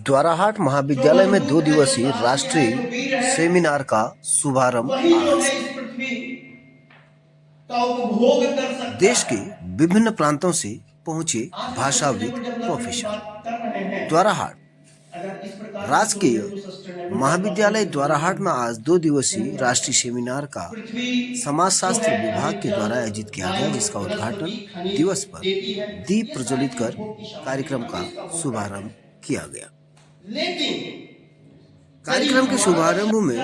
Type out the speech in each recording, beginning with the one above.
द्वाराहाट महाविद्यालय में 2 दिवसीय राष्ट्रीय सेमिनार का शुभारंभ आज। देश के विभिन्न प्रांतों से पहुंचे भाषाविद प्रोफेसर। द्वाराहाट राजकीय महाविद्यालय द्वाराहाट में आज 2 दिवसीय राष्ट्रीय सेमिनार का समाजशास्त्र विभाग के द्वारा आयोजित किया गया, जिसका उद्घाटन दिवस पर दीप प्रज्वलित कर कार्यक्रम का शुभारंभ किया गया। कार्यक्रम के शुभारंभ में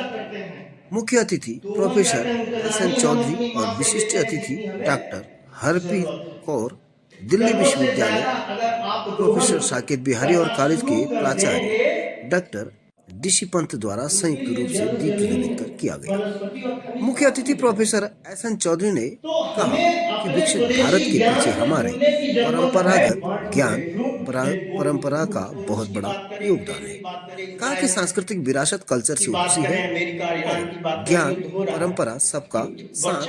मुख्य अतिथि प्रोफेसर एस.एन. चौधरी और विशिष्ट अतिथि डॉक्टर हरप्रीत कौर, दिल्ली विश्वविद्यालय प्रोफेसर साकेत बिहारी और कॉलेज के प्राचार्य डॉक्टर डी.सी. पंत द्वारा संयुक्त रूप से दीप प्रज्वलित कर किया गया। मुख्य अतिथि प्रोफेसर एस.एन. चौधरी ने कहा कि विकसित भारत के पीछे हमारे परंपरागत ज्ञान परंपरा का बहुत बड़ा योगदान है। कहा कि सांस्कृतिक विरासत कल्चर से उपजी है और ज्ञान परंपरा सबका साथ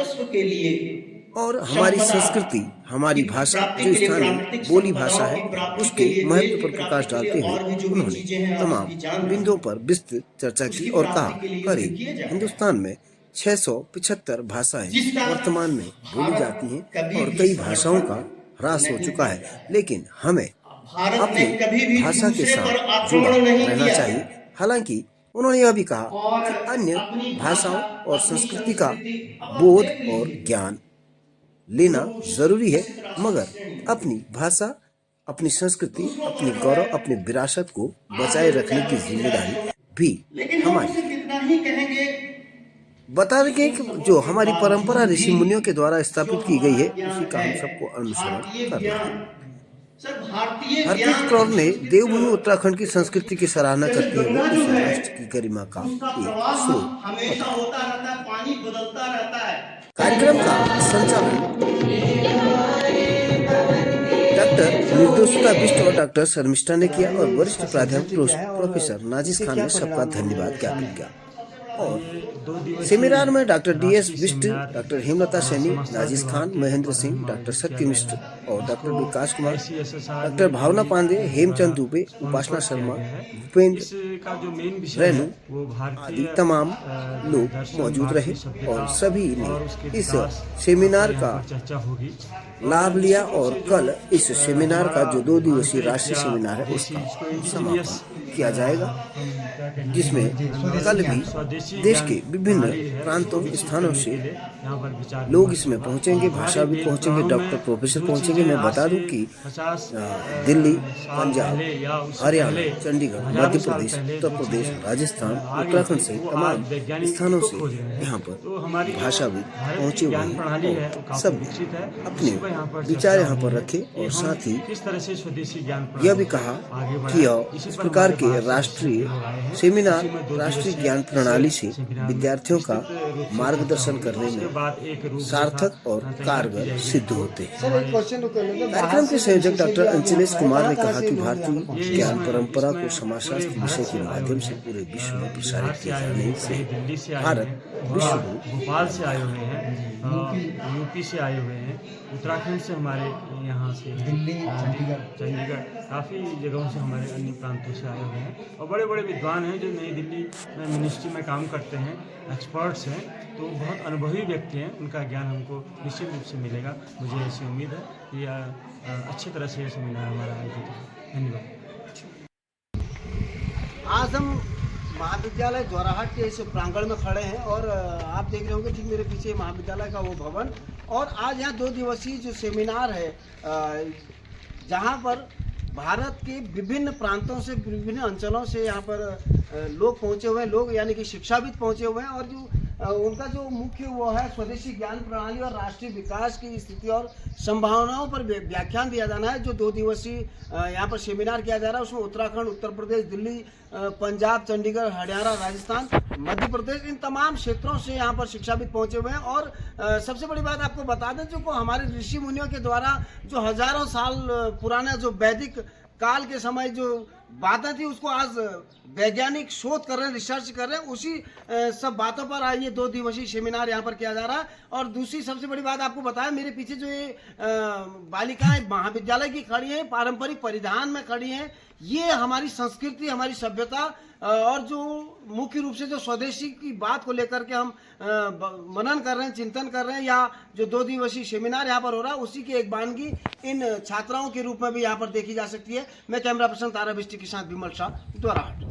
और हमारी संस्कृति, हमारी भाषा जो स्थानीय बोली भाषा है, उसके महत्व पर प्रकाश डालते हुए उन्होंने तमाम बिंदुओं पर विस्तृत चर्चा की और कहा करीब हिंदुस्तान में 675 भाषाएं वर्तमान में बोली जाती हैं और कई भाषाओं का ह्रास हो चुका है, लेकिन हमें अपनी भाषा के साथ जुड़ा रहना चाहिए। हालांकि उन्होंने यह भी कहा कि अन्य भाषाओं और संस्कृति का बोध और ज्ञान लेना जरूरी है, मगर अपनी भाषा, अपनी संस्कृति, अपनी गौरव, अपनी विरासत को बचाए रखने की जिम्मेदारी भी हमारी। बता दें कि जो हमारी परंपरा ऋषि मुनियों के द्वारा स्थापित की गई है, उसी का हम सबको अनुसरण कर रहे हैं। हरप्रीत कौर ने देवभूमि उत्तराखंड की संस्कृति की सराहना करते हुए इस राष्ट्र की गरिमा का एक स्रोत कार्यक्रम का संचालन डॉक्टर निर्दोषिता बिष्ट और डॉक्टर शर्मिष्ठा ने किया और वरिष्ठ प्राध्यापक प्रोफेसर नाजिस खान ने सबका धन्यवाद ज्ञापित किया। और सेमिनार में doctor DS. Bisht, doctor Hemlata Saini, Nazis Khan, Mahendra Singh, doctor सत्य मिश्र और डॉक्टर विकास कुमार, डॉक्टर भावना पांडे, हेमचंद दुबे, उपासना शर्मा, भूपेंद्र रेणु आदि तमाम लोग मौजूद रहे और सभी ने इस सेमिनार का लाभ लिया। और कल इस सेमिनार का जो 2 दिवसीय राष्ट्रीय सेमिनार है, उसका समापन किया जाएगा, जिसमें कल भी देश के विभिन्न प्रांतों स्थानों से लोग इसमें पहुंचेंगे, भाषा भी पहुंचेंगे, डॉक्टर प्रोफेसर पहुंचेंगे। मैं बता दूं कि दिल्ली, पंजाब, हरियाणा, चंडीगढ़, मध्य प्रदेश, उत्तर प्रदेश, राजस्थान, उत्तराखंड से तमाम स्थानों से यहाँ पर भाषा भी पहुंचे हुए हैं और सब अपने विचार यहाँ पर रखे और साथ ही यह भी कहा कि इस प्रकार के राष्ट्रीय सेमिनार राष्ट्रीय ज्ञान प्रणाली से विद्यार्थियों का मार्गदर्शन करने में सार्थक और कारगर सिद्ध होते हैं। कार्यक्रम के संयोजक डॉक्टर अंचलेश कुमार ने कहा कि भारतीय ज्ञान परंपरा को समाजशास्त्र विषय के माध्यम से पूरे विश्व में प्रसारित किए जाने से भारत विश्व भोपाल से आए हुए हैं, यूपी से आए हुए हैं, उत्तराखंड से हमारे यहाँ से, दिल्ली, चंडीगढ़, काफ़ी जगहों से हमारे अन्य प्रांतों से आए हुए हैं और बड़े बड़े विद्वान हैं जो नई दिल्ली में मिनिस्ट्री में काम करते हैं, एक्सपर्ट्स हैं, तो बहुत अनुभवी व्यक्ति हैं। उनका ज्ञान हमको निश्चित रूप से मिलेगा। मुझे ऐसी उम्मीद है कि अच्छी तरह से ये सेमिनार हमारा आयोजित है। धन्यवाद। आज हम महाविद्यालय द्वाराहाट के इस प्रांगण में खड़े हैं और आप देख रहे होंगे ठीक मेरे पीछे महाविद्यालय का वो भवन, और आज यहाँ 2 दिवसीय जो सेमिनार है, जहाँ पर भारत के विभिन्न प्रांतों से, विभिन्न अंचलों से यहाँ पर लोग पहुँचे हुए हैं, लोग यानी कि शिक्षाविद पहुँचे हुए हैं, और जो उनका जो मुख्य वो है स्वदेशी ज्ञान प्रणाली और राष्ट्रीय विकास की स्थिति और संभावनाओं पर व्याख्यान दिया जाना है। जो 2 दिवसीय यहाँ पर सेमिनार किया जा रहा है, उसमें उत्तराखंड, उत्तर प्रदेश, दिल्ली, पंजाब, चंडीगढ़, हरियाणा, राजस्थान, मध्य प्रदेश, इन तमाम क्षेत्रों से यहाँ पर शिक्षाविद पहुँचे हुए हैं। और सबसे बड़ी बात आपको बता दें, जो हमारे ऋषि मुनियों के द्वारा जो हजारों साल पुराना जो वैदिक काल के समय जो बातें थी, उसको आज वैज्ञानिक शोध कर रहे हैं, रिसर्च कर रहे हैं, उसी सब बातों पर आज ये 2 दिवसीय सेमिनार यहाँ पर किया जा रहा है। और दूसरी सबसे बड़ी बात आपको बताया, मेरे पीछे जो ये बालिकाएं महाविद्यालय की खड़ी हैं, पारंपरिक परिधान में खड़ी हैं, ये हमारी संस्कृति, हमारी सभ्यता और जो मुख्य रूप से जो स्वदेशी की बात को लेकर के हम मनन कर रहे हैं, चिंतन कर रहे हैं, या जो 2 दिवसीय सेमिनार यहाँ पर हो रहा है, उसी की एक वानगी इन छात्राओं के रूप में भी यहाँ पर देखी जा सकती है। मैं कैमरा पर्सन तारा बिस्टी के साथ विमल शाह, द्वाराहाट।